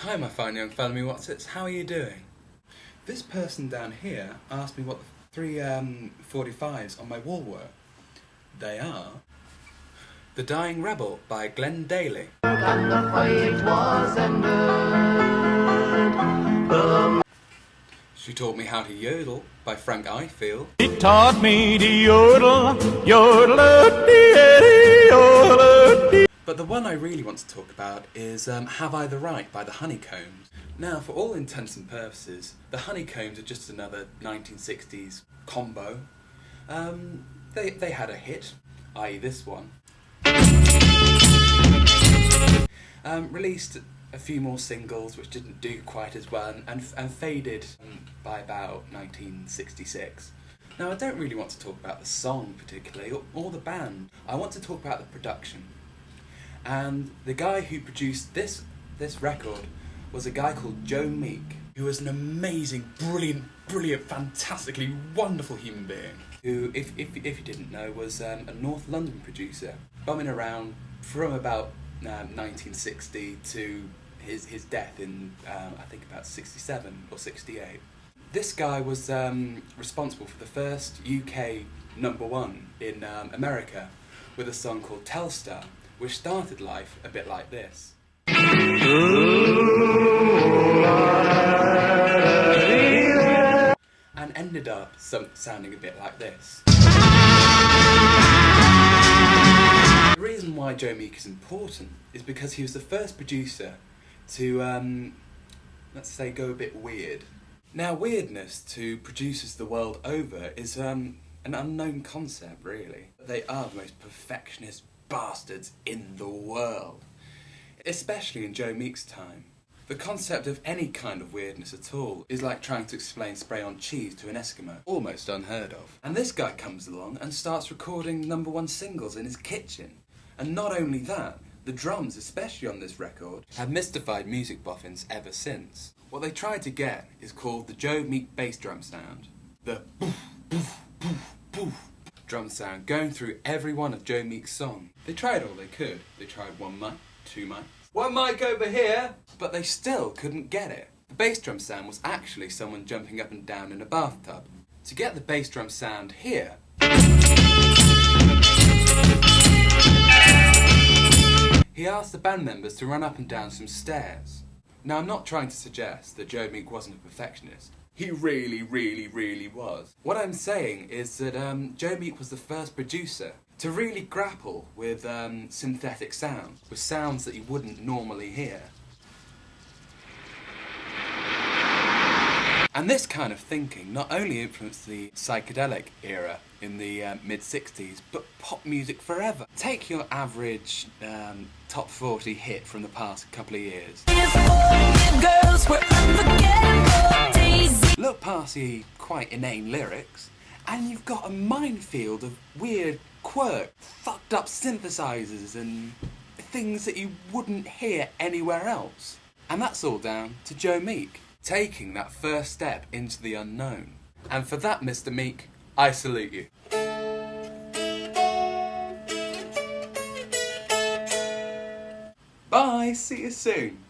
Hi my fine young fellow me whatsits, how are you doing? This person down here asked me what the three 45s on my wall were. They are The Dying Rebel by Glenn Daly, And the fight was ended. She Taught Me How to Yodel by Frank Ifield, He taught me to yodel, yodel-a-dee, yodel-a-dee. but the one I really want to talk about is Have I the Right by the Honeycombs. Now, for all intents and purposes, the Honeycombs are just another 1960s combo. They had a hit, i.e. this one. Released a few more singles which didn't do quite as well and faded by about 1966. Now, I don't really want to talk about the song particularly or the band. I want to talk about the production. And the guy who produced this record was a guy called Joe Meek, who was an amazing, brilliant, fantastically wonderful human being, who, if you didn't know, was a North London producer, bumming around from about 1960 to his death in, I think, about 67 or 68. This guy was responsible for the first UK #1 in America with a song called Telstar, which started life a bit like this. And ended up sounding a bit like this. The reason why Joe Meek is important is because he was the first producer to, let's say, go a bit weird. Now, weirdness to producers the world over is an unknown concept, really. They are the most perfectionist bastards in the world, especially in Joe Meek's time. The concept of any kind of weirdness at all is like trying to explain spray on cheese to an Eskimo. Almost unheard of. And this guy comes along and starts recording #1 singles in his kitchen. And not only that, the drums, especially on this record, have mystified music boffins ever since. What they tried to get is called the Joe Meek bass drum sound. The boof, boof, boof, boof drum sound going through every one of Joe Meek's songs. They tried all they could. They tried one mic, two mics, one mic over here, but they still couldn't get it. The bass drum sound was actually someone jumping up and down in a bathtub. To get the bass drum sound here, he asked the band members to run up and down some stairs. Now, I'm not trying to suggest that Joe Meek wasn't a perfectionist. He really was. What I'm saying is that Joe Meek was the first producer to really grapple with synthetic sounds, with sounds that you wouldn't normally hear. And this kind of thinking not only influenced the psychedelic era in the mid-60s, but pop music forever. Take your average top 40 hit from the past couple of years. Look past the quite inane lyrics, and you've got a minefield of weird quirk, fucked up synthesizers and things that you wouldn't hear anywhere else. And that's all down to Joe Meek, taking that first step into the unknown. And for that, Mr. Meek, I salute you. Bye, see you soon.